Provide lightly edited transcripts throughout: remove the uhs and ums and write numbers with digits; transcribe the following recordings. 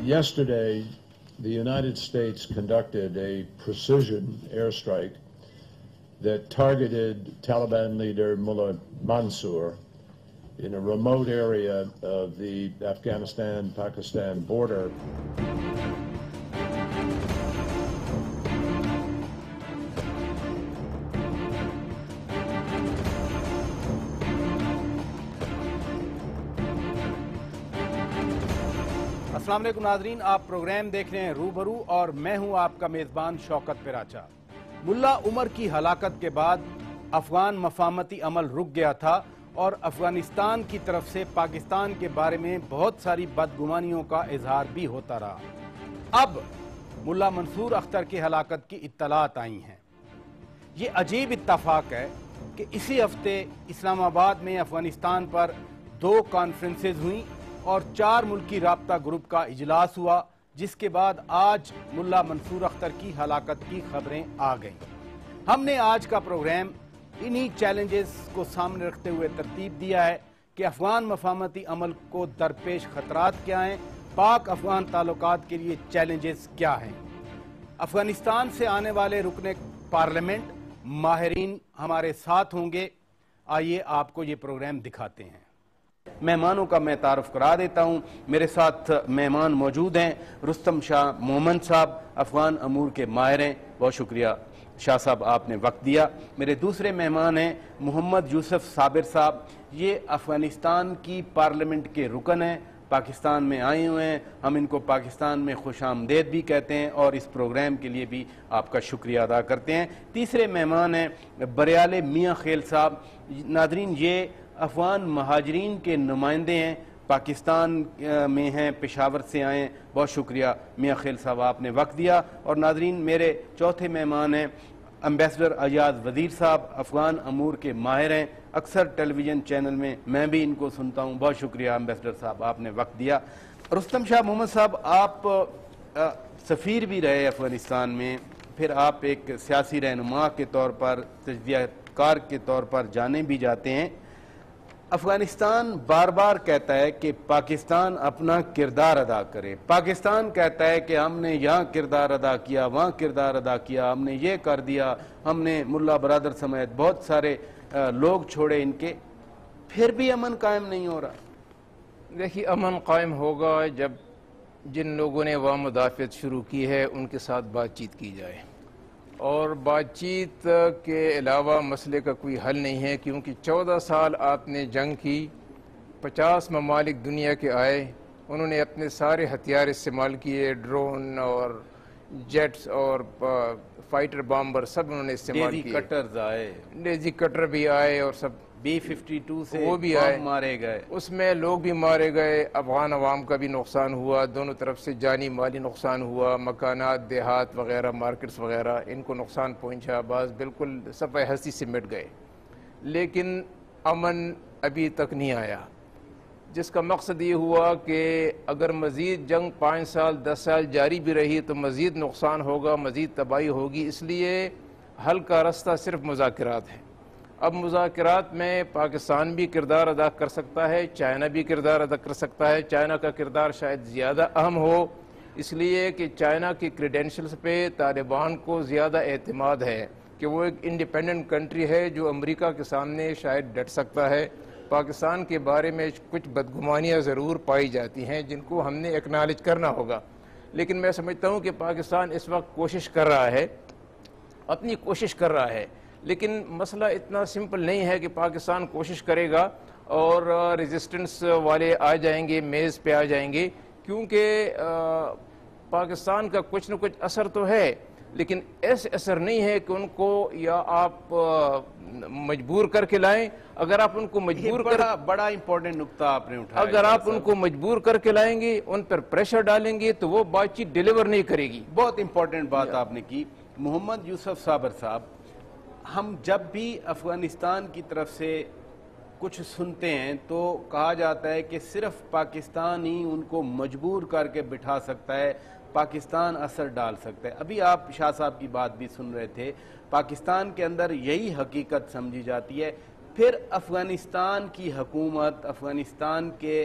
Yesterday, the United States conducted a precision airstrike that targeted Taliban leader Mullah Mansour in a remote area of the Afghanistan-Pakistan border. السلام علیکم ناظرین، آپ programme دیکھ رہے ہیں روبرو اور میں ہوں آپ کا میزبان شوکت پراچا۔ ملا عمر کی ہلاکت کے بعد افغان مفاہمتی عمل رک گیا تھا اور افغانستان کی طرف سے پاکستان کے بارے میں بہت ساری بدگمانیوں کا اظہار بھی ہوتا رہا۔ اب ملا منصور اختر کی ہلاکت کی اطلاعات آئی ہیں۔ یہ عجیب اتفاق ہے کہ اسی ہفتے اسلام آباد میں افغانستان پر 2 کانفرنسز ہوئیں اور 4 ملکی رابطہ گروپ کا اجلاس ہوا، جس کے بعد آج ملا منصور اختر کی ہلاکت کی خبریں آ گئیں۔ ہم نے آج کا پروگرام انہی چیلنجز کو سامنے رکھتے ہوئے ترتیب دیا ہے کہ افغان مفاہمتی عمل کو درپیش خطرات کیا ہیں، پاک افغان تعلقات کے لیے چیلنجز کیا ہیں۔ افغانستان سے آنے والے رکن پارلیمنٹ ماہرین ہمارے ساتھ ہوں گے۔ آئیے آپ کو یہ پروگرام دکھاتے ہیں۔ مہمانوں کا میں تعارف کرا دیتا ہوں۔ میرے ساتھ مہمان موجود ہیں۔ رستم شاہ مومن صاحب افغان امور کے ماہر ہیں، بہت شکریہ شاہ صاحب آپ نے وقت دیا۔ میرے دوسرے مہمان ہیں محمد یوسف صابر صاحب، یہ افغانستان کی پارلیمنٹ کے رکن ہیں، پاکستان میں آئے ہوئے ہیں، ہم ان کو پاکستان میں خوش آمدید بھی کہتے ہیں اور اس پروگرام کے لیے بھی آپ کا شکریہ ادا کرتے ہیں۔ تیسرے مہمان ہیں بریال میاں خیل صاحب۔ ناظرین، یہ افغان مہاجرین کے نمائندے ہیں، پاکستان میں ہیں، پشاور سے آئے ہیں، بہت شکریہ میاں خیل صاحب آپ نے وقت دیا۔ اور ناظرین، میرے چوتھے مہمان ہیں امبیسڈر ایاز وزیر صاحب، افغان امور کے ماہر ہیں، اکثر ٹیلی ویژن چینل میں بھی ان کو سنتا ہوں، بہت شکریہ امبیسڈر صاحب آپ نے وقت دیا۔ رستم شاہ محمد صاحب، آپ سفیر بھی رہے افغانستان میں، پھر آپ ایک سیاسی رہنما کے طور پر، تجزیہ کار کے طور پر جانے بھی جاتے ہیں۔ افغانستان بار بار کہتا ہے کہ پاکستان اپنا کردار ادا کرے، پاکستان کہتا ہے کہ ہم نے یہاں کردار ادا کیا، وہاں کردار ادا کیا، ہم نے یہ کر دیا، ہم نے ملا برادر سمیت بہت سارے لوگ چھوڑے ان کے، پھر بھی امن قائم نہیں ہو رہا۔ دیکھیے، امن قائم ہوگا جب جن لوگوں نے وہاں مدافعت شروع کی ہے ان کے ساتھ بات چیت کی جائے، اور بات چیت کے علاوہ مسئلے کا کوئی حل نہیں ہے، کیونکہ 14 سال آپ نے جنگ کی، 50 ممالک دنیا کے آئے، انہوں نے اپنے سارے ہتھیار استعمال کیے، ڈرون اور جیٹس اور فائٹر بامبر سب انہوں نے استعمال کیے، ڈیزی کٹرز آئے، ڈیزی کٹر بھی آئے اور سب B-52 سے وہ بھی آئے، مارے گئے، اس میں لوگ بھی مارے گئے، افغان عوام کا بھی نقصان ہوا، دونوں طرف سے جانی مالی نقصان ہوا، مکانات، دیہات وغیرہ، مارکیٹس وغیرہ، ان کو نقصان پہنچا، بعض بالکل صفحہ ہستی سے مٹ گئے، لیکن امن ابھی تک نہیں آیا، جس کا مقصد یہ ہوا کہ اگر مزید جنگ 5 سال 10 سال جاری بھی رہی تو مزید نقصان ہوگا، مزید تباہی ہوگی، اس لیے حل کا رستہ صرف مذاکرات ہے۔ اب مذاکرات میں پاکستان بھی کردار ادا کر سکتا ہے، چائنا بھی کردار ادا کر سکتا ہے، چائنا کا کردار شاید زیادہ اہم ہو، اس لیے کہ چائنا کی کریڈینشلز پہ طالبان کو زیادہ اعتماد ہے کہ وہ ایک انڈیپینڈنٹ کنٹری ہے جو امریکہ کے سامنے شاید ڈٹ سکتا ہے۔ پاکستان کے بارے میں کچھ بدگمانیاں ضرور پائی جاتی ہیں جن کو ہم نے ایکنالج کرنا ہوگا، لیکن میں سمجھتا ہوں کہ پاکستان اس وقت کوشش کر رہا ہے، اپنی کوشش کر رہا ہے، لیکن مسئلہ اتنا سمپل نہیں ہے کہ پاکستان کوشش کرے گا اور ریزسٹنس والے آ جائیں گے، میز پہ آ جائیں گے، کیونکہ پاکستان کا کچھ نہ کچھ اثر تو ہے، لیکن ایسے اثر نہیں ہے کہ ان کو یا آپ مجبور کر کے لائیں۔ اگر آپ ان کو مجبور بڑا امپورٹنٹ نقطہ آپ نے اٹھایا، اگر آپ ان کو مجبور کر کے لائیں گے، ان پر پریشر ڈالیں گے تو وہ بات چیت ڈیلیور نہیں کرے گی۔ بہت امپورٹنٹ بات آپ نے کی۔ محمد یوسف صابر صاحب، ہم جب بھی افغانستان کی طرف سے کچھ سنتے ہیں تو کہا جاتا ہے کہ صرف پاکستان ہی ان کو مجبور کر کے بٹھا سکتا ہے، پاکستان اثر ڈال سکتا ہے۔ ابھی آپ شاہ صاحب کی بات بھی سن رہے تھے، پاکستان کے اندر یہی حقیقت سمجھی جاتی ہے، پھر افغانستان کی حکومت، افغانستان کے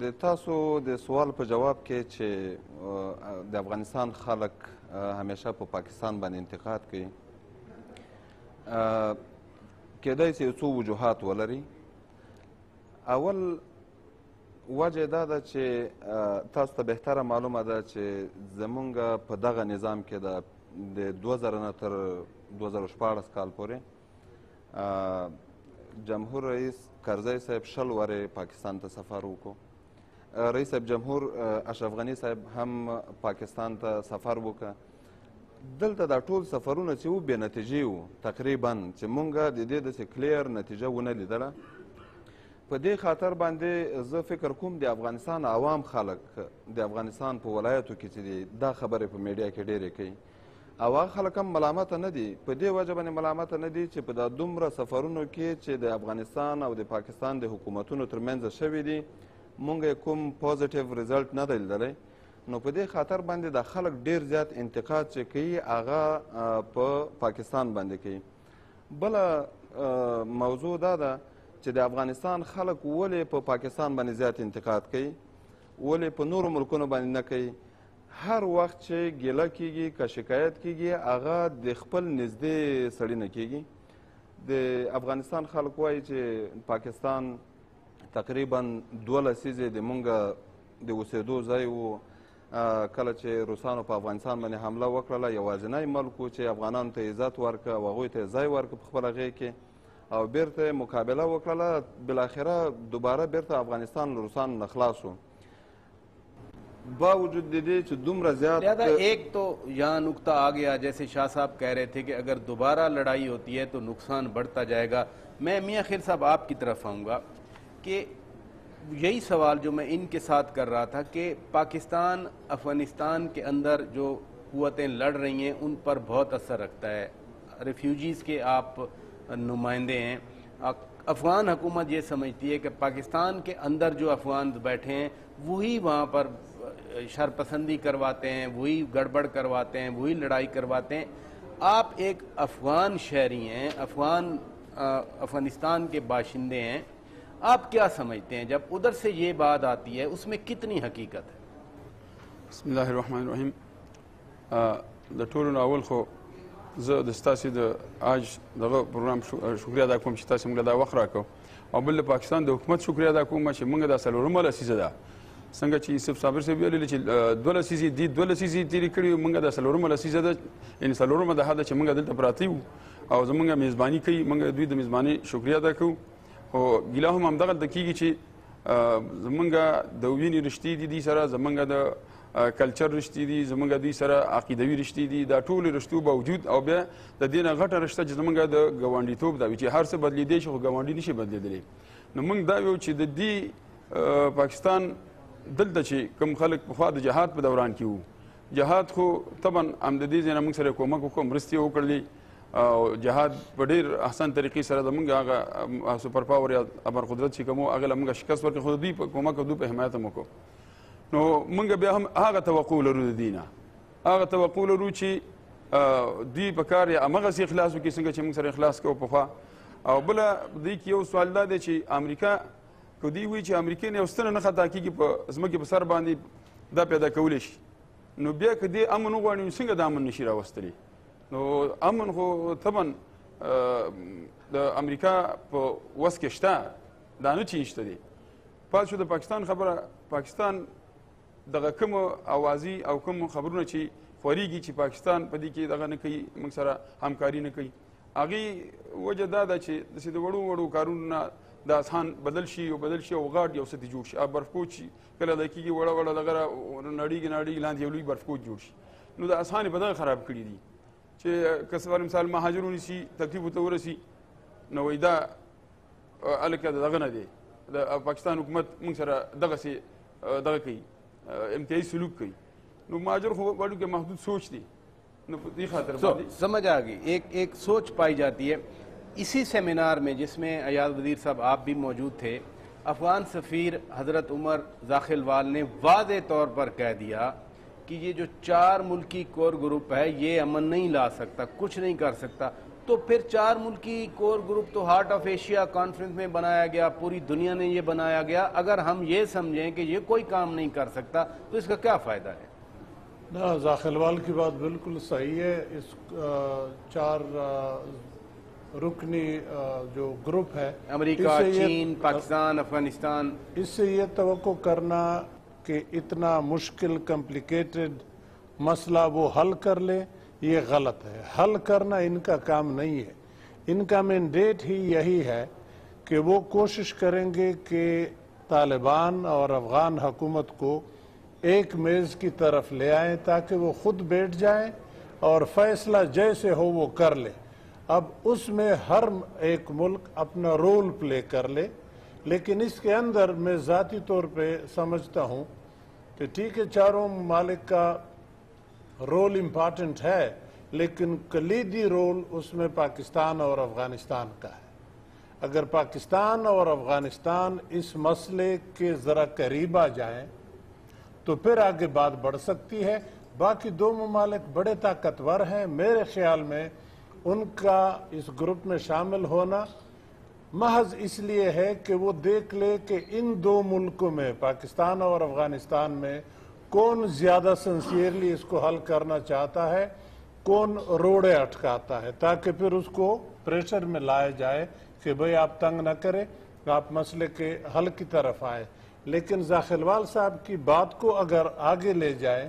د تاسو د سوال په جواب کې چې د افغانستان خلک همیشه په پاکستان باندې انتقاد کوي، کېدای شي څو وجوهات ولري. اول وجه دا ده چې تاسو ته بهتره معلومه ده چې زمونږ په دغه نظام کې د 2000 نه تر 2014 کال پورې جمهور رئیس کرزی صاحب 20 وارې پاکستان ته سفر وکړو. رئیس صاحب جمهور اشرف غنی صاحب هم پاکستان ته سفر وکړه. دلته دا ټول سفرونه چې وو بې نتیجې وو تقریبا، چې مونږ د دې داسې کلیر نتیجه ونه لیدله. په دې خاطر باندې زه فکر کوم د افغانستان عوام خلک د افغانستان په ولایتو کې چې دي دا خبرې په میډیا کې ډېرې کوي، او هغه خلک هم ملامته نه دي. په دې وجه باندې ملامته نه دي چې په دا دومره سفرونو کې چې د افغانستان او د پاکستان د حکومتونو ترمنځ شوي دي مونږ کوم پوزیټیو ریزلټ نه دی لیدلی. نو په دې خاطر باندې د خلک ډېر زیات انتقاد چې کوي هغه په پاکستان باندې کوي. بله موضوع دا ده چې د افغانستان خلک ولې په پاکستان باندې زیات انتقاد کوي، ولې په نورو ملکونو باندې نه کوي. هر وخت چې ګیله کیږي که شکایت کیږي هغه د خپل نږدې سړي نه کیږي. د افغانستان خلک وایي چې پاکستان تقریبا 2 لسیزې د مونږ د اوسېدو ځای و. کله چې روسانو په افغانستان باندې حمله وکړله یوازینی ملک و چې افغانانو ته عزت ورکړه او هغوی ته ځای ورکړه په خپله غېږ کې، او بیرته مقابله وکړله. بالاخره دوباره بیرته افغانستان له روسانو نه خلاص شو. باوجود دې چې دومره زیات ایک تو یہاں نقطہ آ گیا، جیسے شاہ صاحب کہہ رہے تھے کہ اگر دوبارہ لڑائی ہوتی ہے تو نقصان بڑھتا جائے گا. میں میاں خیر صاحب آپ کی طرف آؤں گا کہ یہی سوال جو میں ان کے ساتھ کر رہا تھا کہ پاکستان افغانستان کے اندر جو قوتیں لڑ رہی ہیں ان پر بہت اثر رکھتا ہے. ریفیوجیز کے آپ نمائندے ہیں. افغان حکومت یہ سمجھتی ہے کہ پاکستان کے اندر جو افغان بیٹھے ہیں وہی وہاں پر شرپسندی کرواتے ہیں، وہی گڑبڑ کرواتے ہیں، وہی لڑائی کرواتے ہیں. آپ ایک افغان شہری ہیں، افغانستان کے باشندے ہیں، آپ کیا سمجھتے ہیں جب ادھر سے یہ بات آتی ہے اس میں کتنی حقیقت ہے؟ بسم الله الرحمن الرحیم. د ټولو نه اول خو زه د ستاسې د آج دغه پروګرام شکریه ادا کوم چې تاسې موږ دا وخت راکړو، او بل د پاکستان د حکومت شکریه ادا کوم چې موږ دا 4مه لسیزه ده څنګه چې یوسف صابر صاحب ویلي چې 2 لسیزې دي 2 لسیزې تېرې کړي، موږ دا 4مه لسیزه ده، یعنې 4مه ده چې موږ دلته پراته یو او زموږ میزباني کوي. موږ دوی د میزباني شکریه ادا کوو. خو ګیله هم همدغلته کېږي چې زموږ د وینې رشتې دي دوی سره، زموږ د کلچر رشتې دي زموږ دوی سره، عقیدوي رشتې دي. دا ټولې رشتو باوجود او بیا د دې نه غټه رشته چې زموږ د ګاونډیتوب دا وي چې هر څه بدلېدی شي خو ګاونډي نشي بدلېدلی. نو موږ دا ویو چې د دې پاکستان دلته چې کوم خلک پخوا د جهاد په دوران کې وو، جهاد خو طبعا هم د دې ځای نه موږ سره کومک وکړو، مرستې وکړلې، او جهاد په ډېر احسن طریقې سره زموږ هغه سپر پاور یا ابر قدرت چې کوم و هغه له موږ شکست ورکړ، خو دوی په کومک او دوی په حمایت هم وکړو. نو موږ بیا هم هغه توقع لرو د دوی نه، هغه توقع لرو چې دوی په کار یې همغسې اخلاص وکړي څنګه چې موږ سره اخلاص کوو پخوا. او بله دوی کې یو سوال دا دی چې امریکا که دوی وایي چې امریکې نه یو ستنه نه خطا کېږي په ځمکې په سر باندې دا پیدا کولی شي، نو بیا که دې امن وغواړي نو څنګه د امن نشي راوستلی؟ نو امن خو طبعا د امریکا په وس کې شته، دا نه چې نشته دی. پاتې شو د پاکستان خبره. پاکستان دغه کوم اوازې او کوم خبرونه چې خورېږي چې پاکستان په دې کې دغه نه کوي، موږ سره همکاري نه کوي، هغې وجه دا ده چې داسې د وړو وړو کارونو نه دا اسان بدل شي او غاټ یو څه جوړ شي. برفکوچ کله دا کېږي وړه وړه دغه نړېږي لاندې یو لوی برفکوچ جوړ شي. نو دا اسان یې په دغه خراب کړي دي چې که مثال مهاجر ونیسي تکلیف ورته ورسي نو وایي دا هلکه دغه نه دی، د پاکستان حکومت موږ سره دغسې دغه کوي، امتیازي سلوک کوي. نو مهاجر خو وړو کې محدود سوچ دی. نو په دې خاطر سمجھ آ گئی، ایک سوچ پائی جاتی ہے. اسی سیمینار میں جس میں ایاز وزیر صاحب آپ بھی موجود تھے، افغان سفیر حضرت عمر زاخلوال نے واضح طور پر کہہ دیا کہ یہ جو 4 ملکی کور گروپ ہے یہ امن نہیں لا سکتا، کچھ نہیں کر سکتا، تو پھر 4 ملکی کور گروپ تو ہارٹ آف ایشیا کانفرنس میں بنایا گیا، پوری دنیا نے یہ بنایا گیا، اگر ہم یہ سمجھیں کہ یہ کوئی کام نہیں کر سکتا تو اس کا کیا فائدہ ہے؟ نا ذاخلوال کی بات بالکل صحیح ہے. اس 4 رکنی جو گروپ ہے، امریکہ، چین، پاکستان، افغانستان، اس سے یہ توقع کرنا کہ اتنا مشکل کمپلیکیٹڈ مسئلہ وہ حل کر لے، یہ غلط ہے. حل کرنا ان کا کام نہیں ہے. ان کا مینڈیٹ ہی یہی ہے کہ وہ کوشش کریں گے کہ طالبان اور افغان حکومت کو ایک میز کی طرف لے آئیں تاکہ وہ خود بیٹھ جائیں اور فیصلہ جیسے ہو وہ کر لے. اب اس میں ہر ایک ملک اپنا رول پلے کر لے، لیکن اس کے اندر میں ذاتی طور پہ سمجھتا ہوں کہ ٹھیک ہے 4 ممالک کا رول امپارٹنٹ ہے، لیکن کلیدی رول اس میں پاکستان اور افغانستان کا ہے. اگر پاکستان اور افغانستان اس مسئلے کے ذرا قریب آ جائیں تو پھر آگے بات بڑھ سکتی ہے. باقی 2 ممالک بڑے طاقتور ہیں. میرے خیال میں ان کا اس گروپ میں شامل ہونا محض اس لیے ہے کہ وہ دیکھ لے کہ ان 2 ملکوں میں پاکستان اور افغانستان میں کون زیادہ سنسیئرلی اس کو حل کرنا چاہتا ہے، کون روڑے اٹکاتا ہے، تاکہ پھر اس کو پریشر میں لایا جائے کہ بھئی آپ تنگ نہ کریں، آپ مسئلے کے حل کی طرف آئے. لیکن ذاخلوال صاحب کی بات کو اگر آگے لے جائیں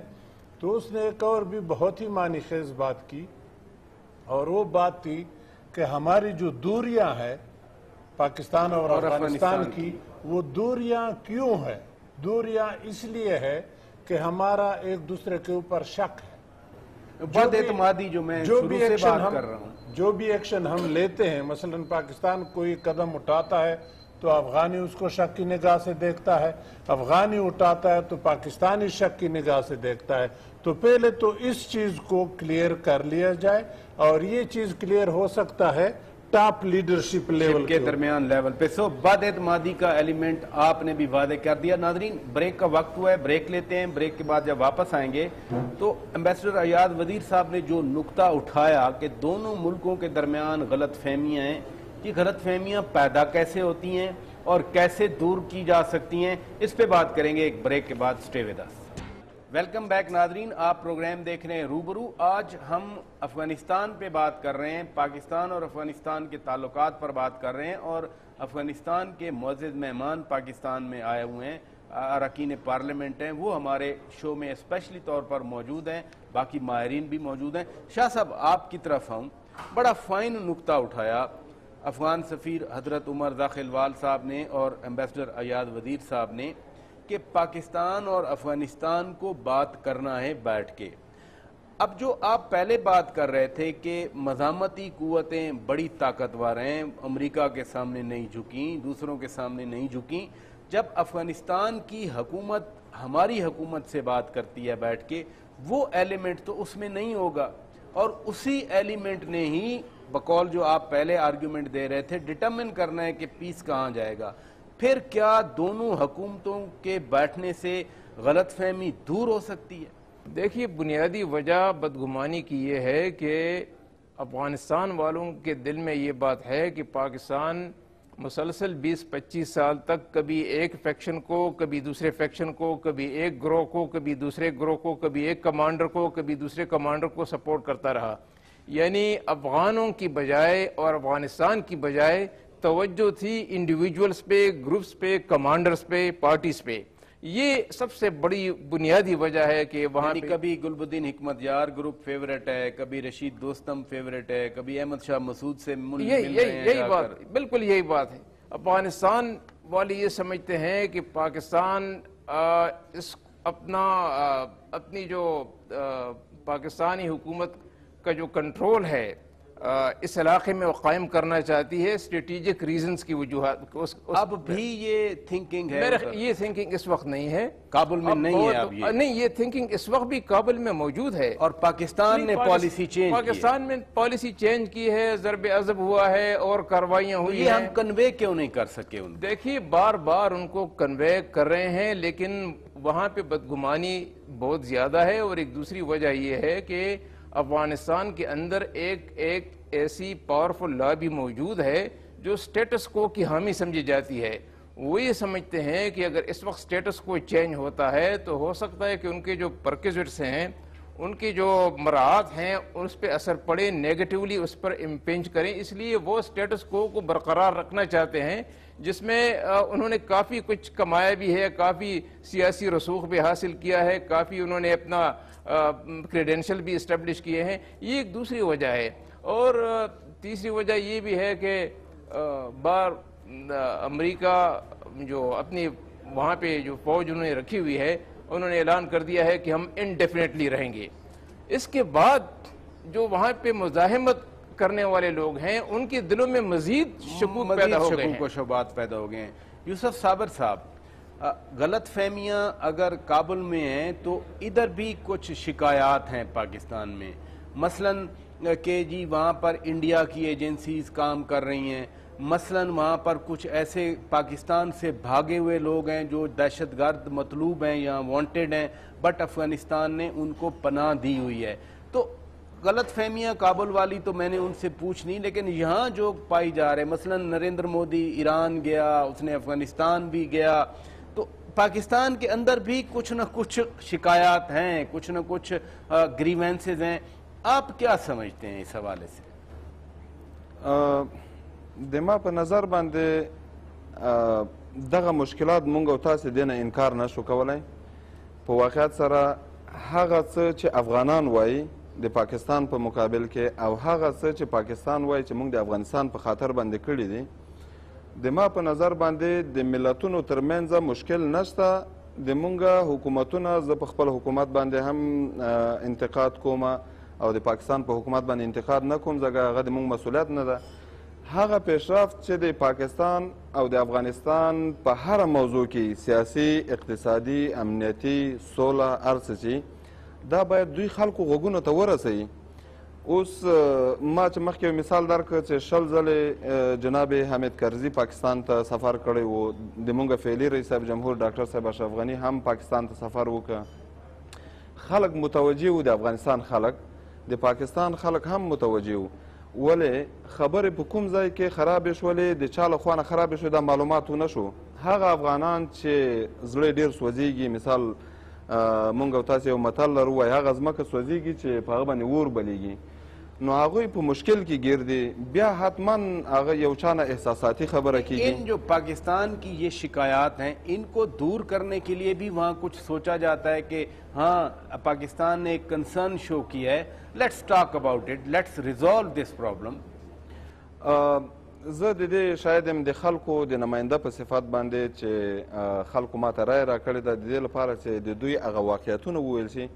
تو اس نے ایک اور بھی بہت ہی معنی خیز بات کی، اور وہ بات تھی کہ ہماری جو دوریاں ہیں پاکستان اور افغانستان کی، وہ دوریاں کیوں ہیں؟ دوریاں اس لیے ہے کہ ہمارا ایک دوسرے کے اوپر شک ہے، بد اعتمادی جو میں شروع سے بات کر رہا ہوں. جو بھی ایکشن ہم لیتے ہیں، مثلا پاکستان کوئی قدم اٹھاتا ہے تو افغانی اس کو شک کی نگاہ سے دیکھتا ہے، افغانی اٹھاتا ہے تو پاکستانی شک کی نگاہ سے دیکھتا ہے. تو پہلے تو اس چیز کو کلیئر کر لیا جائے، اور یہ چیز کلیئر ہو سکتا ہے ٹاپ لیڈرشپ لیول کے درمیان لیول پہ. سو بد اعتمادی کا ایلیمنٹ آپ نے بھی واضح کر دیا. ناظرین، بریک کا وقت ہوا ہے، بریک لیتے ہیں. بریک کے بعد جب واپس آئیں گے تو ایمبیسڈر ایاد وزیر صاحب نے جو نقطہ اٹھایا کہ دونوں ملکوں کے درمیان غلط فہمیاں ہیں، یہ غلط فہمیاں پیدا کیسے ہوتی ہیں اور کیسے دور کی جا سکتی ہیں، اس پہ بات کریں گے ایک بریک کے بعد. سٹے ود اس. ویلکم بیک ناظرین، آپ پروگرام دیکھ رہے ہیں روبرو. آج ہم افغانستان پہ بات کر رہے ہیں، پاکستان اور افغانستان کے تعلقات پر بات کر رہے ہیں، اور افغانستان کے معزز مہمان پاکستان میں آئے ہوئے ہیں، اراکین پارلیمنٹ ہیں، وہ ہمارے شو میں اسپیشلی طور پر موجود ہیں، باقی ماہرین بھی موجود ہیں. شاہ صاحب، آپ کی طرف ہوں. بڑا فائن نقطہ اٹھایا افغان سفیر حضرت عمر ذاخلوال صاحب نے اور ایمبیسڈر ایاد وزیر صاحب نے کہ پاکستان اور افغانستان کو بات کرنا ہے بیٹھ کے. اب جو آپ پہلے بات کر رہے تھے کہ مزاحمتی قوتیں بڑی طاقتور ہیں، امریکہ کے سامنے نہیں جھکیں، دوسروں کے سامنے نہیں جھکیں، جب افغانستان کی حکومت ہماری حکومت سے بات کرتی ہے بیٹھ کے، وہ ایلیمنٹ تو اس میں نہیں ہوگا، اور اسی ایلیمنٹ نے ہی بقول جو آپ پہلے آرگیومنٹ دے رہے تھے ڈٹرمن کرنا ہے کہ پیس کہاں جائے گا. پھر کیا دونوں حکومتوں کے بیٹھنے سے غلط فہمی دور ہو سکتی ہے؟ دیکھیے، بنیادی وجہ بدگمانی کی یہ ہے کہ افغانستان والوں کے دل میں یہ بات ہے کہ پاکستان مسلسل 20-25 سال تک کبھی ایک فیکشن کو، کبھی دوسرے فیکشن کو، کبھی ایک گروہ کو، کبھی دوسرے گروہ کو، کبھی ایک کمانڈر کو، کبھی دوسرے کمانڈر کو سپورٹ کرتا رہا. یعنی افغانوں کی بجائے اور افغانستان کی بجائے توجہ تھی انڈیویجولز پہ، گروپس پہ، کمانڈرز پہ، پارٹیز پہ. یہ سب سے بڑی بنیادی وجہ ہے کہ وہاں کبھی گل الدین حکمت یار گروپ فیورٹ ہے، کبھی رشید دوستم فیورٹ ہے، کبھی احمد شاہ مسعود سے یہی بات، بالکل یہی بات ہے. افغانستان والے یہ سمجھتے ہیں کہ پاکستان اپنی جو پاکستانی حکومت کا جو کنٹرول ہے اس علاقے میں وہ قائم کرنا چاہتی ہے اسٹریٹجک ریزنز کی وجوہات. اب بھی یہ تھنکنگ ہے؟ یہ تھنکنگ اس وقت نہیں ہے کابل میں، نہیں ہے اب یہ؟ نہیں، یہ تھنکنگ اس وقت بھی کابل میں موجود ہے. اور پاکستان نے پالیسی چینج کی ہے. پاکستان میں پالیسی چینج کی ہے، ضرب عضب ہوا ہے اور کاروائیاں ہوئی ہیں. یہ ہم کنوے کیوں نہیں کر سکے ان؟ دیکھیے بار بار ان کو کنوے کر رہے ہیں، لیکن وہاں پہ بدگمانی بہت زیادہ ہے. اور ایک دوسری وجہ یہ ہے کہ افغانستان کے اندر ایک ایسی پاورفل لابی موجود ہے جو سٹیٹس کو کی حامی سمجھی جاتی ہے. وہ یہ سمجھتے ہیں کہ اگر اس وقت سٹیٹس کو چینج ہوتا ہے تو ہو سکتا ہے کہ ان کے جو پرکزٹس ہیں، ان کی جو مراعات ہیں، اس پہ اثر پڑے، نیگیٹیولی اس پر امپینج کریں. اس لیے وہ سٹیٹس کو برقرار رکھنا چاہتے ہیں، جس میں انہوں نے کافی کچھ کمایا بھی ہے، کافی سیاسی رسوخ بھی حاصل کیا ہے، کافی انہوں نے اپنا کریڈینشل بھی اسٹیبلش کیے ہیں. یہ ایک دوسری وجہ ہے. اور تیسری وجہ یہ بھی ہے کہ امریکہ جو اپنی وہاں پہ جو فوج انہوں نے رکھی ہوئی ہے، انہوں نے اعلان کر دیا ہے کہ ہم انڈیفینیٹلی رہیں گے. اس کے بعد جو وہاں پہ مزاحمت کرنے والے لوگ ہیں، ان کے دلوں میں مزید شکوک پیدا ہو گئے ہیں، شکوک و شبہات پیدا ہو گئے ہیں. یوسف صابر صاحب، غلط فہمیاں اگر کابل میں ہیں تو ادھر بھی کچھ شکایات ہیں پاکستان میں، مثلاً کہ جی وہاں پر انڈیا کی ایجنسیز کام کر رہی ہیں، مثلاً وہاں پر کچھ ایسے پاکستان سے بھاگے ہوئے لوگ ہیں جو دہشت گرد مطلوب ہیں یا وانٹڈ ہیں، بٹ افغانستان نے ان کو پناہ دی ہوئی ہے. تو غلط فہمیاں کابل والی تو میں نے ان سے پوچھنی، لیکن یہاں جو پائی جا رہے، مثلاً نریندر مودی ایران گیا، اس نے افغانستان بھی گیا، تو پاکستان کے اندر بھی کچھ نہ کچھ شکایات ہیں، کچھ نہ کچھ گریوینسز ہیں. آپ کیا سمجھتے ہیں اس حوالے سے؟ دما په نظر باندې دغه مشکلات مونږ او تاسې دې نه انکار نشو کولی. په واقعیت سره هغه څه چې افغانان وایي د پاکستان په مقابل کې او هغه څه چې پاکستان وایي چې مونږ د افغانستان په خاطر باندې کړي دي، د ما په نظر باندې د ملتونو ترمنځ مشکل نشته. د مونږ حکومتونه، زه په خپل حکومت باندې هم انتقاد کوم او د پاکستان په حکومت باندې انتقاد نه کوم، ځکه هغه د مونږ مسؤلیت نه ده. هغه پیشرفت چې د پاکستان او د افغانستان په هر موضوع کې سیاسي، اقتصادي، امنیتي، سوله، هر څه چې دا باید دوی خلکو غوږونو ته ورسوي. اوس ما چې مخکې یو مثال درکړ چې 20 ځلې جناب حامد کرزي پاکستان ته سفر کړی و، د مونږ فعلي رئیس صاحب جمهور ډاکټر صاحب اشرف غني هم پاکستان ته سفر وکړ. خلک متوجه و، د افغانستان خلک، د پاکستان خلک هم متوجه و. ولې خبرې په کوم ځای کې خرابې شولې، د چا له خوا نه خرابې شوې، دا معلومات ونه شو. هغه افغانان چې زړه ډېر سوځېږي، مثال مونږ او تاسې یو متل لرو، وایي هغه ځمکه سوځېږي چې په هغه باندې اور بلیږي، نو هغوی په مشکل کې ګیر دي. بیا حتما هغه یو چا نه احساساتي خبره کیږي. ان جو پاکستان کی یہ شکایات ہیں، ان کو دور کرنے کے لیے بھی وہاں کچھ سوچا جاتا ہے کہ ہاں پاکستان نے ایک کنسرن شو کیا ہے، let's talk about it, let's resolve this problem. زه د دې شاید هم د خلکو د نماینده په صفت باندې چې خلکو ماته رایه راکړې ده، د دې لپاره چې د دوی هغه واقعیتونه وویل شي.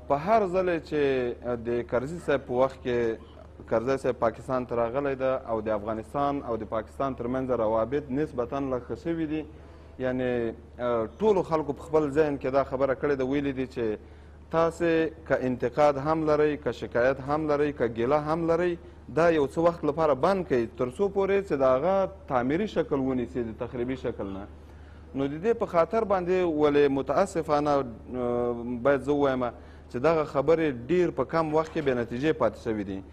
په هر ځل چې د کرزي صاحب په وخت کې کرزي صاحب پاکستان ته راغلی ده او د افغانستان او د پاکستان ترمنځ روابط نسبتا لږ ښه شوي دي، یعنې ټولو خلکو په خپل ذهن کې دا خبره کړې ده، ویلي دي چې تاسې که انتقاد هم لرئ، که شکایت هم لرئ، که ګیله هم لرئ، دا یو څه وخت لپاره بند کړئ تر څو پورې چې د هغه تعمیري شکل ونیسي، د تخریبي شکل نه. نو د دې په خاطر باندې ولې متاسفانه باید زه ووایم چې دغه خبرې ډېر په کم وخت کې بې نتیجې پاتې شوي دي.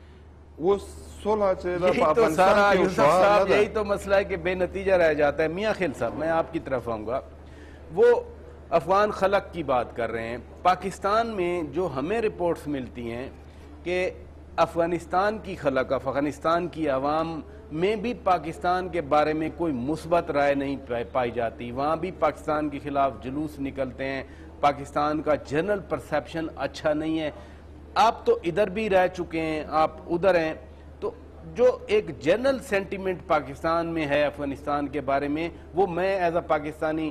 اوس صلح چې ده په افغانستان کې یو شعار نه ده. یہی تو مسئلہ ہے کہ بے نتیجہ رہ جاتا ہے. میاں خیل صاحب، میں آپ کی طرف آؤں گا. وہ افغان خلق کی بات کر رہے ہیں. پاکستان میں جو ہمیں رپورٹس ملتی ہیں کہ افغانستان کی خلق، افغانستان کی عوام میں بھی پاکستان کے بارے میں کوئی مثبت رائے نہیں پائی جاتی. وہاں بھی پاکستان کے خلاف جلوس نکلتے ہیں، پاکستان کا جنرل پرسیپشن اچھا نہیں ہے. آپ تو ادھر بھی رہ چکے ہیں، آپ ادھر ہیں، تو جو ایک جنرل سینٹیمنٹ پاکستان میں ہے افغانستان کے بارے میں، وہ میں ایز اے پاکستانی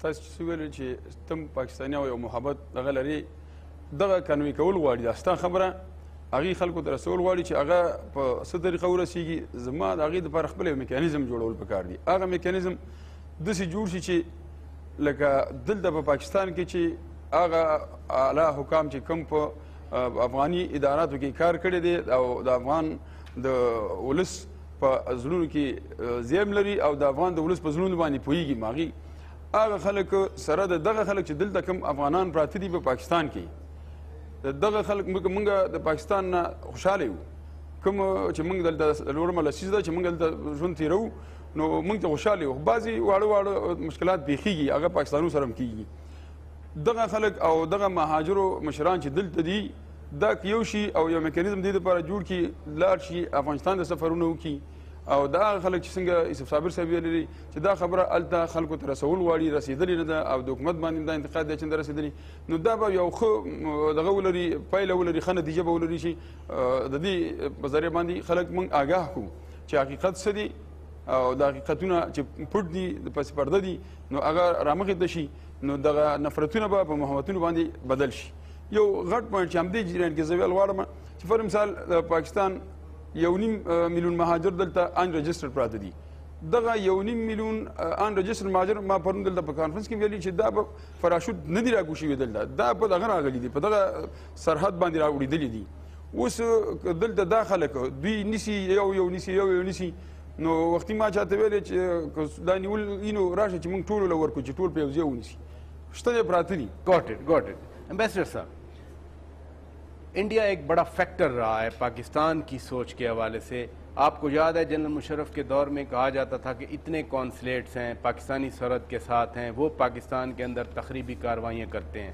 تاسو چې ویل چې تم پاکستاني او محبت دغه لري دغه قانوني کول غواړي دا ستا خبره هغې خلکو ته رسول غواړي چې هغه په څه طریقه ورسیږي. زما د هغې دپاره خپل یو میکانیزم جوړول پکار دي. هغه میکانیزم داسې جوړ شي چې لکه دلته په پاکستان کې چې هغه اعلی حکام چې کوم په افغاني اداراتو کې کار کړی دی او د افغان د ولس په زړونو کې زیم لري او د افغان د ولس په زړونو باندې پوهېږي هغې هغه خلک سره د دغه خلک چې دلته کوم افغانان پراته دي په پاکستان کې د دغه خلک موږ د پاکستان نه خوشحاله یو کوم چې موږ دلته څلورمه لسیزه ده چې موږ دلته ژوند تېروو نو موږ ته خوشحاله یو. بعضې واړه مشکلات پیښیږي هغه پاکستانو سره هم کېږي. دغه خلک او دغه مهاجرو مشران چې دلته دي دا یو شي او یو میکانیزم دې دپاره جوړ کړي لاړ شي افغانستان ته سفرونه وکړي او دا هغه خلک چې څنګه یوسف صابر صاحب ویلي چې دا خبره هلته خلکو ته رسول غواړي رسېدلې نه ده او د حکومت باندې دا انتقاد دی چې نه رسېدلي نو دا به یو ښه دغه ولري پایله ولري ښه نتیجه به ولري چې د دې په ذریعه باندې خلک موږ آګاه کړو چې حقیقت څه دی او د حقیقتونه چې پټ دي د پس پرده دي نو هغه رامخې ته شي نو دغه نفرتونه به په محبتونو باندې بدل شي. یو غټ پوینټ چې همدې جریان کې زه ویل غواړم چې فر مثال د پاکستان 1.5 میلیون مهاجر دلته ان رجسټر پراته دي. دغه 1.5 میلیون ان رجسټر مهاجر ما پرون دلته په کانفرنس کې ویلي چې دا به فراشوت نه دي راکوشي وي دلته دا په دغه راغلي دي په دغه سرحد باندې راوړېدلي دي. اوس دلته دا خلک دوی نیسي یو نیسي نو وختي ما چاته ویلې چې دا نیول نو راشه چې موږ ټول له ورکو چې ټول په یو ځای ونیسي شته پراته دي. Got it. امبیسڈر صاحب انڈیا ایک بڑا فیکٹر رہا ہے پاکستان کی سوچ کے حوالے سے. آپ کو یاد ہے جنرل مشرف کے دور میں کہا جاتا تھا کہ اتنے کونسلیٹس ہیں پاکستانی سرحد کے ساتھ ہیں وہ پاکستان کے اندر تخریبی کارروائیاں کرتے ہیں.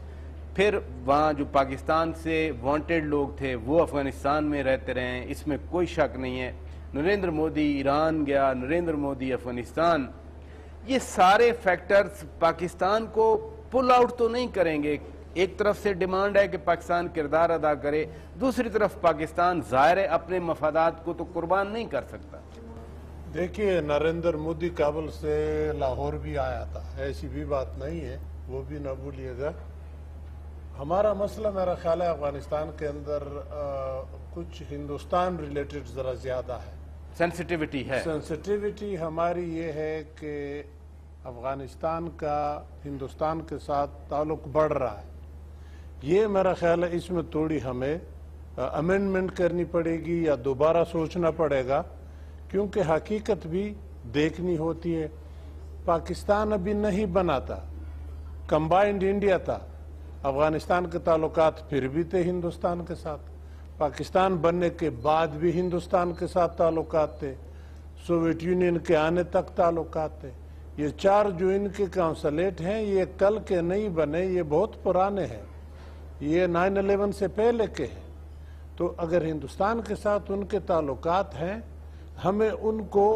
پھر وہاں جو پاکستان سے وانٹیڈ لوگ تھے وہ افغانستان میں رہتے رہے ہیں, اس میں کوئی شک نہیں ہے. نریندر مودی ایران گیا, نریندر مودی افغانستان, یہ سارے فیکٹرز پاکستان کو پل آؤٹ تو نہیں کریں گے. ایک طرف سے ڈیمانڈ ہے کہ پاکستان کردار ادا کرے, دوسری طرف پاکستان ظاہر ہے اپنے مفادات کو تو قربان نہیں کر سکتا. دیکھیے نریندر مودی کابل سے لاہور بھی آیا تھا, ایسی بھی بات نہیں ہے, وہ بھی نہ بھولیے گا. ہمارا مسئلہ میرا خیال ہے افغانستان کے اندر کچھ ہندوستان ریلیٹڈ ذرا زیادہ ہے, سینسٹیوٹی ہے. سینسٹیوٹی ہماری یہ ہے کہ افغانستان کا ہندوستان کے ساتھ تعلق بڑھ رہا ہے. یہ میرا خیال ہے اس میں تھوڑی ہمیں امینڈمنٹ کرنی پڑے گی یا دوبارہ سوچنا پڑے گا, کیونکہ حقیقت بھی دیکھنی ہوتی ہے. پاکستان ابھی نہیں بنا تھا, کمبائنڈ انڈیا تھا. افغانستان کے تعلقات پھر بھی تھے ہندوستان کے ساتھ, پاکستان بننے کے بعد بھی ہندوستان کے ساتھ تعلقات تھے, سوویت یونین کے آنے تک تعلقات تھے. یہ 4 جو ان کے کونسلیٹ ہیں یہ کل کے نہیں بنے, یہ بہت پرانے ہیں, یہ 9/11 سے پہلے کے ہیں. تو اگر ہندوستان کے ساتھ ان کے تعلقات ہیں ہمیں ان کو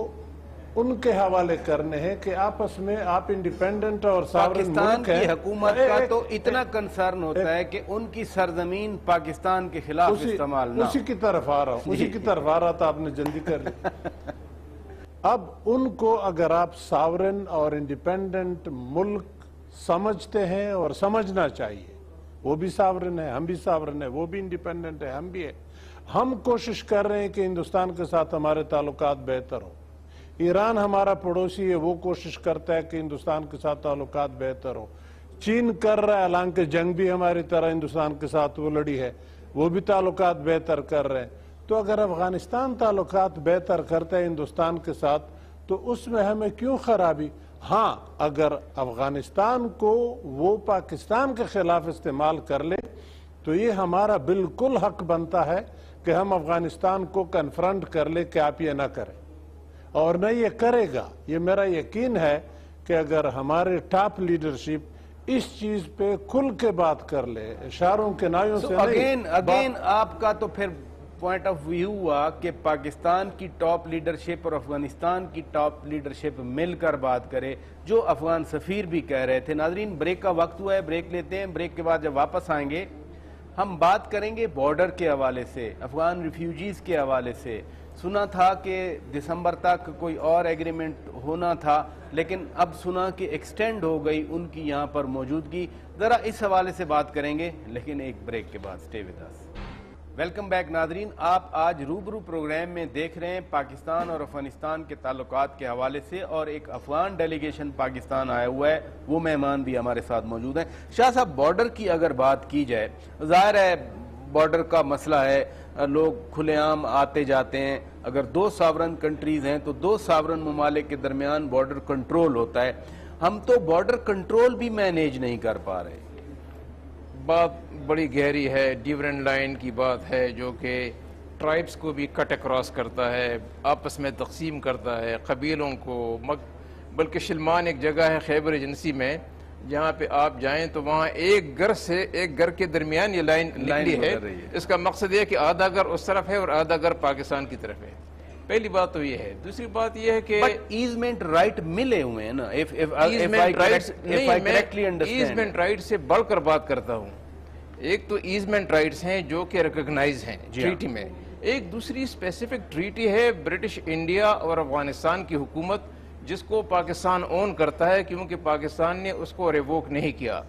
ان کے حوالے کرنے ہیں کہ آپس میں آپ انڈیپینڈنٹ اور ساورن ملک ہیں. پاکستان کی حکومت کا تو اتنا کنسرن ہوتا ہے کہ ان کی سرزمین پاکستان کے خلاف استعمال نہ. اسی کی طرف آ رہا تھا, آپ نے جلدی کر لی. اب ان کو اگر آپ ساورن اور انڈیپینڈنٹ ملک سمجھتے ہیں اور سمجھنا چاہیے, وہ بھی ساورن ہے, ہم بھی ساورن ہے, وہ بھی انڈیپینڈنٹ ہے, ہم بھی ہے. ہم کوشش کر رہے ہیں کہ ہندوستان کے ساتھ ہمارے تعلقات بہتر ہوں. ایران ہمارا پڑوسی ہے, وہ کوشش کرتا ہے کہ ہندوستان کے ساتھ تعلقات بہتر ہوں. چین کر رہا ہے, حالانکہ جنگ بھی ہماری طرح ہندوستان کے ساتھ وہ لڑی ہے, وہ بھی تعلقات بہتر کر رہے ہیں. تو اگر افغانستان تعلقات بہتر کرتا ہے ہندوستان کے ساتھ تو اس میں ہمیں کیوں خرابی؟ ہاں اگر افغانستان کو وہ پاکستان کے خلاف استعمال کر لے تو یہ ہمارا بالکل حق بنتا ہے کہ ہم افغانستان کو کنفرنٹ کر لے کہ آپ یہ نہ کریں, اور نہ یہ کرے گا. یہ میرا یقین ہے کہ اگر ہمارے ٹاپ لیڈرشپ اس چیز پہ کھل کے بات کر لے, اشاروں کے نائیوں سے نہیں. اگین آپ کا تو پھر پوائنٹ آف ویو ہوا کہ پاکستان کی ٹاپ لیڈرشپ اور افغانستان کی ٹاپ لیڈرشپ مل کر بات کرے، جو افغان سفیر بھی کہہ رہے تھے. ناظرین بریک کا وقت ہوا ہے، بریک لیتے ہیں. بریک کے بعد جب واپس آئیں گے ہم بات کریں گے بارڈر کے حوالے سے، افغان ریفیوجیز کے حوالے سے. سنا تھا کہ دسمبر تک کوئی اور ایگریمنٹ ہونا تھا، لیکن اب سنا کہ ایکسٹینڈ ہو گئی ان کی یہاں پر موجودگی. ذرا اس حوالے سے بات کریں گے، لیکن ایک بریک کے بعد. Stay with us. Welcome back ناظرین. آپ آج روبرو پروگرام میں دیکھ رہے ہیں پاکستان اور افغانستان کے تعلقات کے حوالے سے، اور ایک افغان ڈیلیگیشن پاکستان آیا ہوا ہے، وہ مہمان بھی ہمارے ساتھ موجود ہیں. شاہ صاحب، بارڈر کی اگر بات کی جائے، ظاہر ہے بارڈر کا مسئلہ ہے، لوگ کھلے عام آتے جاتے ہیں. اگر دو ساورن کنٹریز ہیں تو دو ساورن ممالک کے درمیان بارڈر کنٹرول ہوتا ہے. ہم تو بارڈر کنٹرول بھی مینیج نہیں کر پا رہے. بات بڑی گہری ہے، ڈیورنٹ لائن کی بات ہے، جو کہ ٹرائبس کو بھی کٹ اکراس کرتا ہے، آپس میں تقسیم کرتا ہے قبیلوں کو. بلکہ شلمان ایک جگہ ہے خیبر ایجنسی میں، جہاں پہ آپ جائیں تو وہاں ایک گھر سے ایک گھر کے درمیان یہ لائن نکلی ہے. اس کا مقصد یہ کہ آدھا گھر اس طرف ہے اور آدھا گھر پاکستان کی طرف ہے. پہلی بات تو یہ ہے. دوسری بات یہ ہے کہ ایزمنٹ رائٹ ملے ہوئے ہیں نا. ایزمنٹ رائٹ سے بڑھ کر بات کرتا ہوں. ایک تو ایزمنٹ رائٹس ہیں جو کہ ریکگنائز ہیں ٹریٹی میں. ایک دوسری اسپیسیفک ٹریٹی ہے برٹش انڈیا اور افغانستان کی حکومت، جس کو پاکستان اون کرتا ہے کیونکہ پاکستان نے اس کو ریووک نہیں کیا.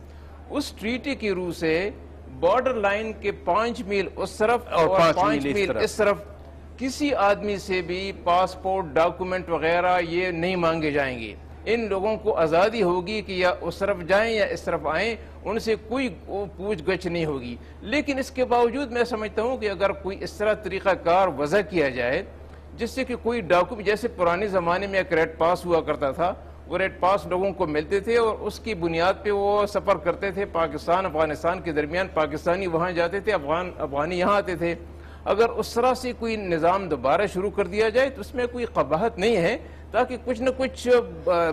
اس ٹریٹی کی روح سے بارڈر لائن کے 5 میل اس طرف اور 5 میل اس طرف کسی آدمی سے بھی پاسپورٹ، ڈاکومنٹ وغیرہ یہ نہیں مانگے جائیں گے. ان لوگوں کو آزادی ہوگی کہ یا اس طرف جائیں یا اس طرف آئیں، ان سے کوئی پوچھ گچھ نہیں ہوگی. لیکن اس کے باوجود میں سمجھتا ہوں کہ اگر کوئی اس طرح طریقہ کار وضع کیا جائے جس سے کہ کوئی ڈاکومنٹ، جیسے پرانے زمانے میں ایک ریڈ پاس ہوا کرتا تھا، وہ ریڈ پاس لوگوں کو ملتے تھے اور اس کی بنیاد پہ وہ سفر کرتے تھے پاکستان افغانستان کے درمیان. پاکستانی وہاں جاتے تھے، افغانی یہاں آتے تھے. اگر اس طرح سے کوئی نظام دوبارہ شروع کر دیا جائے تو اس میں کوئی قباحت نہیں ہے، تاکہ کچھ نہ کچھ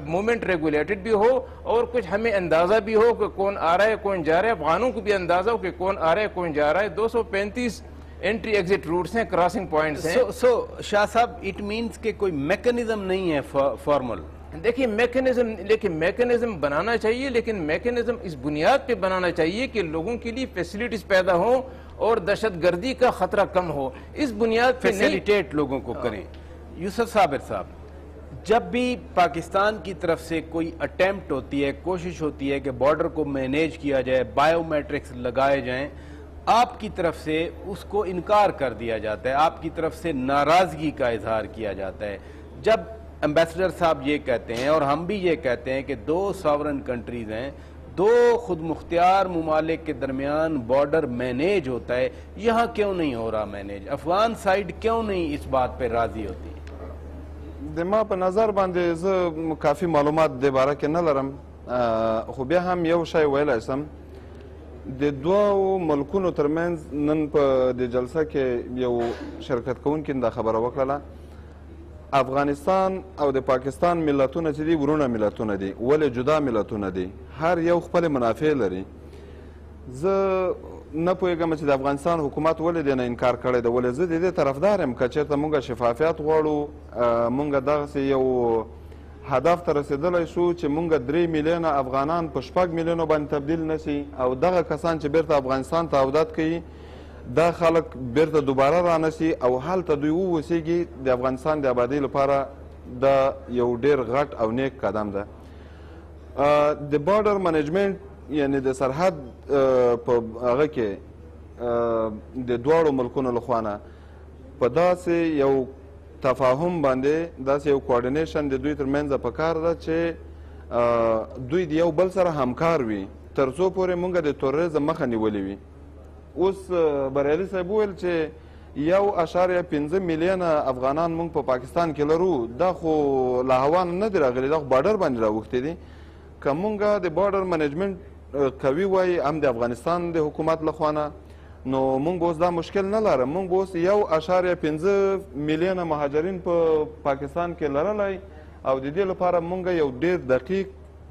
موومنٹ ریگولیٹڈ بھی ہو اور کچھ ہمیں اندازہ بھی ہو کہ کون آ رہا ہے کون جا رہا ہے. افغانوں کو بھی اندازہ ہو کہ کون آ رہا ہے کون جا رہا ہے. 235 انٹری ایگزٹ روٹس ہیں، کراسنگ پوائنٹس ہیں. سو شاہ صاحب، اٹ مینس کہ کوئی میکنزم نہیں ہے فارمل. دیکھیں میکنزم بنانا چاہیے، لیکن میکنزم اس بنیاد پہ بنانا چاہیے کہ لوگوں کے لیے فیسلٹیز پیدا ہوں اور دہشت گردی کا خطرہ کم ہو. اس بنیاد پہ فیسیلیٹیٹ لوگوں کو کریں. یوسف صابر صاحب، جب بھی پاکستان کی طرف سے کوئی اٹیمپٹ ہوتی ہے، کوشش ہوتی ہے کہ بارڈر کو مینیج کیا جائے، بائیو میٹرکس لگائے جائیں، آپ کی طرف سے اس کو انکار کر دیا جاتا ہے، آپ کی طرف سے ناراضگی کا اظہار کیا جاتا ہے. جب ایمبیسڈر صاحب یہ کہتے ہیں اور ہم بھی یہ کہتے ہیں کہ دو ساورن کنٹریز ہیں، دو خود مختار ممالک کے درمیان بارڈر مینیج ہوتا ہے، یہاں کیوں نہیں ہو رہا مینیج؟ افغان سائیڈ کیوں نہیں اس بات پہ راضی ہوتی؟ ما په نظر باندې زه کافی معلومات د باره کې نه لرم، خو بیا هم یو شی ویلی شم. د دوو ملکونو ترمنځ نن په د جلسه کې یو شرکت کوونکي دا خبره وکړله، افغانستان او د پاکستان ملتونه چې دي ورونه ملتونه دي، ولې جدا ملتونه دي، هر یو خپل منافع لري. زه نه پوهېږم چې د افغانستان حکومت ولې دې نه انکار کړی دی، ولې زه د دې طرفدار یم. که چېرته موږ شفافیت غواړو، موږ دغسې یو هدف ته رسېدلی شو چې موږ 3 میلیونه افغانان په 6 میلیونو باندې تبدیل نه شي، او دغه کسان چې بیرته افغانستان ته عودت کوي دا خلک بیرته دوباره رانه شي او هلته دوی واوسیږي، د افغانستان د آبادۍ لپاره دا یو ډېر غټ او نیک قدم ده. د بارډر منیجمنټ یعنی د سرحد په هغه کې د دواړو ملکونو لخوا نه په داسې یو تفاهم باندې، داسې یو کوارډینیشن د دوی ترمنځ پکار ده چې دوی د یو بل سره همکار وي تر څو پورې موږ د توریزم مخه نیولې وي. اوس بریالي صاحب وویل چې 1.5 میلیونه افغانان موږ په پاکستان کې لرو، دا خو له هوا نه دي راغلي، دا خو بارډر باندې راوښتي دي. که موږ د بارډر منیجمنټ قوي وای هم د افغانستان د حکومت لخوا نه، نو موږ اوس دا مشکل نه لرم. موږ اوس 1.5 میلیونه مهاجرین په پاکستان کې لرلی او د دې لپاره موږ یو ډېر دقیق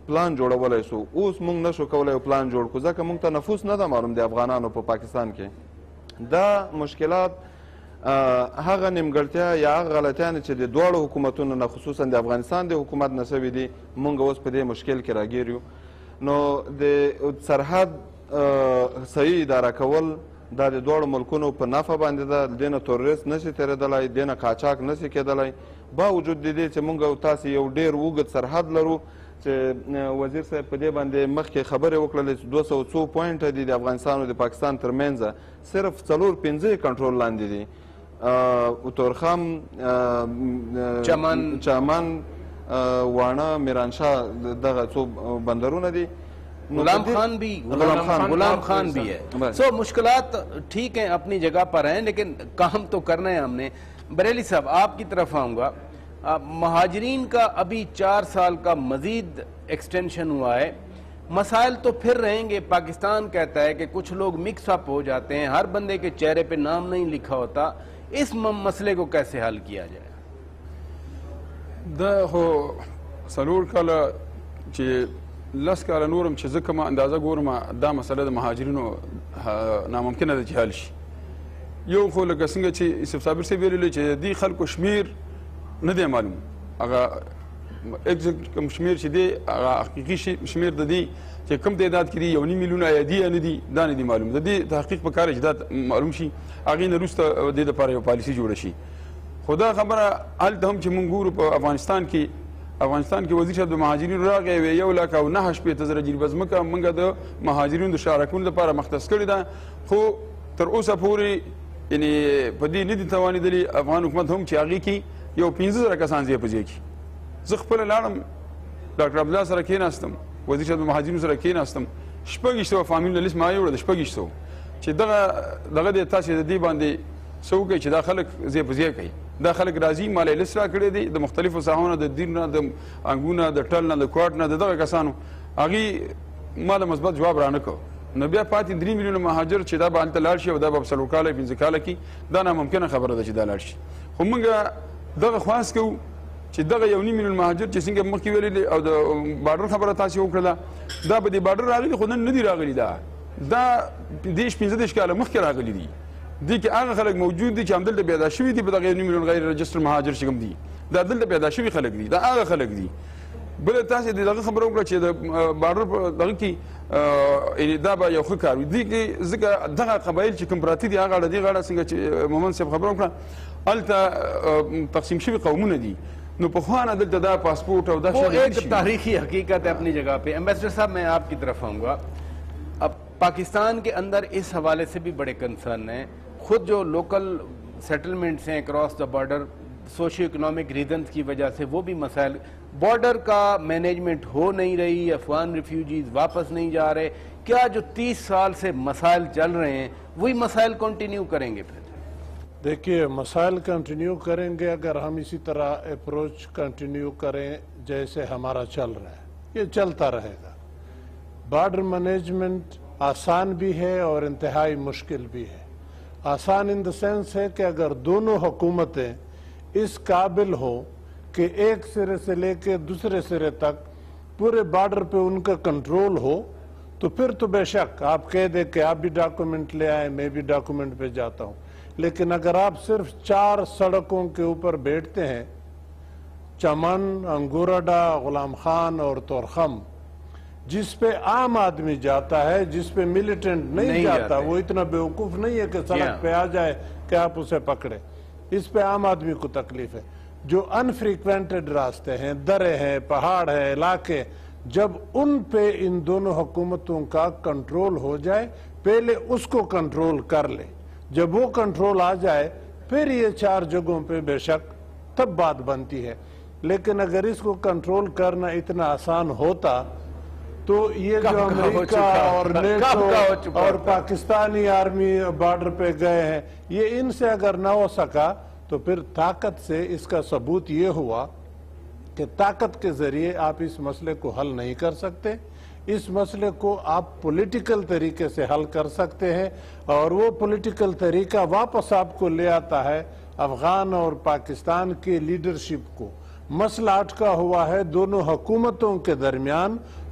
پلان جوړولی شو. اوس موږ نشو کولی یو پلان جوړ کړو ځکه موږ ته نفوس نه ده معلوم د افغانانو په پاکستان کې. دا مشکلات هغه نیمګړتیا یا هغه غلطیانې چې د دواړو حکومتونو نه خصوصا د افغانستان د حکومت نه سوي دي موږ اوس په دې مشکل کې راګیر یو. نو د سرحد صحیح اداره کول دا د دواړو ملکونو په نفع باندې ده. د دې نه تروریست نشي تېرېدلی، د دې نه قاچاق نشي کېدلی، باوجود د دې چې موږ او تاسې یو ډېر اوږد سرحد لرو چې وزیر صاحب په دې باندې مخکې خبرې وکړلې چې 200 پوینټه دي د افغانستان او د پاکستان ترمنځ، صرف 4-5 کنټرول لاندې دي. تورخم، چمن، واڼه، میرانشاه، دغه څو بندرونه دي. غلام خان بھی ہے. سو مشکلات ٹھیک ہیں اپنی جگہ پر ہیں لیکن کام تو کرنا ہے ہم نے. بریلی صاحب آپ کی طرف آؤں گا. مہاجرین کا ابھی 4 سال کا مزید ایکسٹینشن ہوا ہے. مسائل تو پھر رہیں گے. پاکستان کہتا ہے کہ کچھ لوگ مکس اپ ہو جاتے ہیں، ہر بندے کے چہرے پہ نام نہیں لکھا ہوتا. اس مسئلے کو کیسے حل کیا جائے؟ دا خو څلور کاله چې 10 کاله نورم چې زه کومه اندازه ګورم دا مسله د مهاجرینو ناممکنه ده چې حل شي. یو خو لکه څنګه چې یوسف صابر صاحب ویلي چې دې خلکو شمیر نه دی معلوم، هغه کوم شمیر چې دی هغه حقیقي شمیر د دې چې کوم تعداد کې دي 1.5 میلیونه یا دي یا نه دي دا نه دي معلوم. د دې تحقیق پکار چې دا معلوم شي، هغې نه وروسته د دې دپاره یو پالیسي جوړه شي. خو دا خبره هلته هم چې موږ ګورو په افغانستان کې وزیر صاحب د مهاجرینو راغی وی 1,09,000 جریبه ځمکه موږ د مهاجرینو د شارکونو لپاره مختص کړې ده. خو تر اوسه پورې یعنې په دې نه دي توانېدلي افغان حکومت هم چې هغې کې یو 15,000 کسان ځای په ځای کړي. زه خپله لاړم ډاکټر عبدالله سره کېناستم، وزیر صاحب د مهاجرینو سره کېناستم، 2600 فامیل لیست ما یوړه د 2600 چې دغه دی تاسې د دې باندې څه وکړئ چې دا خلک ځای په ځای کوي. دا خلک راځي ما له لیست راکړی دی د مختلفو ساحو نه، د دیر نه، د انګو نه، د ټل نه، د کوټ نه، د دغه کسانو. هغې ما د مثبت جواب رانه کړ. نو بیا پاتې 3 میلیونه مهاجر چې دا به هلته لاړ شي او دا به په 4 کاله 15 کاله کې دا ناممکنه خبره ده چې دا لاړ شي. خو موږ دغه خواست کوو چې دغه 1.5 میلیون مهاجر چې څنګه مخکې ویلي او د بارډر خبره تاسې وکړله دا به د بارډر راغلي خو نن نه دي راغلي. دا 10-15 کاله مخکې راغلي دي. دې کې هغه خلک موجود دي چې همدلته پیدا شوي دي په دغه 1 میلیون غیر رجسټر مهاجر چې کوم دي دا دلته پیدا شوي خلک دي، دا هغه خلک دي. بله تاسې د دغه خبره وکړه چې د بارډر په دغه کې دا به یو ښه کار وي. دې کې ځکه دغه قبایل چې کوم پراته دي هغه اړه دې غاړه څنګه چې محمد صاحب خبره وکړه هلته تقسیم شوي قومونه دي. نو پخوا نه دلته دا پاسپورٹ او دا وہ ایک تاریخی حقیقت ہے اپنی جگہ پہ. ایمبیسڈر صاحب میں آپ کی طرف آؤں گا. اب پاکستان کے اندر اس حوالے سے بھی بڑے کنسرن ہیں. خود جو لوکل سیٹلمنٹس ہیں across the border socio economic reasons کی وجہ سے وہ بھی مسائل، بارڈر کا مینجمنٹ ہو نہیں رہی، افغان ریفیوجیز واپس نہیں جا رہے. کیا جو 30 سال سے مسائل چل رہے ہیں وہی مسائل کنٹینیو کریں گے؟ پھر دیکھیے مسائل کنٹینیو کریں گے اگر ہم اسی طرح اپروچ کنٹینیو کریں جیسے ہمارا چل رہا ہے. یہ چلتا رہے گا. بارڈر مینجمنٹ آسان بھی ہے اور انتہائی مشکل بھی ہے. آسان ان دا سینس ہے کہ اگر دونوں حکومتیں اس قابل ہو کہ ایک سرے سے لے کے دوسرے سرے تک پورے بارڈر پہ ان کا کنٹرول ہو تو پھر تو بے شک آپ کہہ دیں کہ آپ بھی ڈاکومنٹ لے آئیں میں بھی ڈاکومنٹ پہ جاتا ہوں. لیکن اگر آپ صرف 4 سڑکوں کے اوپر بیٹھتے ہیں، چمن، انگورڈا، غلام خان اور تورخم، جس پہ عام آدمی جاتا ہے، جس پہ ملیٹنٹ نہیں جاتا، وہ اتنا بیوقوف نہیں ہے کہ سڑک پہ آ جائے کہ آپ اسے پکڑے. اس پہ عام آدمی کو تکلیف ہے. جو انفریکوینٹڈ راستے ہیں، درے ہیں، پہاڑ ہیں، علاقے، جب ان پہ ان دونوں حکومتوں کا کنٹرول ہو جائے پہلے اس کو کنٹرول کر لے. جب وہ کنٹرول آ جائے پھر یہ 4 جگہوں پہ بے شک تب بات بنتی ہے. لیکن اگر اس کو کنٹرول کرنا اتنا آسان ہوتا تو یہ جو امریکہ اور نیٹو اور پاکستانی آرمی بارڈر پہ گئے ہیں یہ ان سے اگر نہ ہو سکا تو پھر طاقت سے اس کا ثبوت یہ ہوا کہ طاقت کے ذریعے آپ اس مسئلے کو حل نہیں کر سکتے. اس مسئلے کو آپ پولیٹیکل طریقے سے حل کر سکتے ہیں اور وہ پولیٹیکل طریقہ واپس آپ کو لے آتا ہے افغان اور پاکستان کی لیڈرشپ کو. مسئلہ اٹکا ہوا ہے دونوں حکومتوں کے درمیان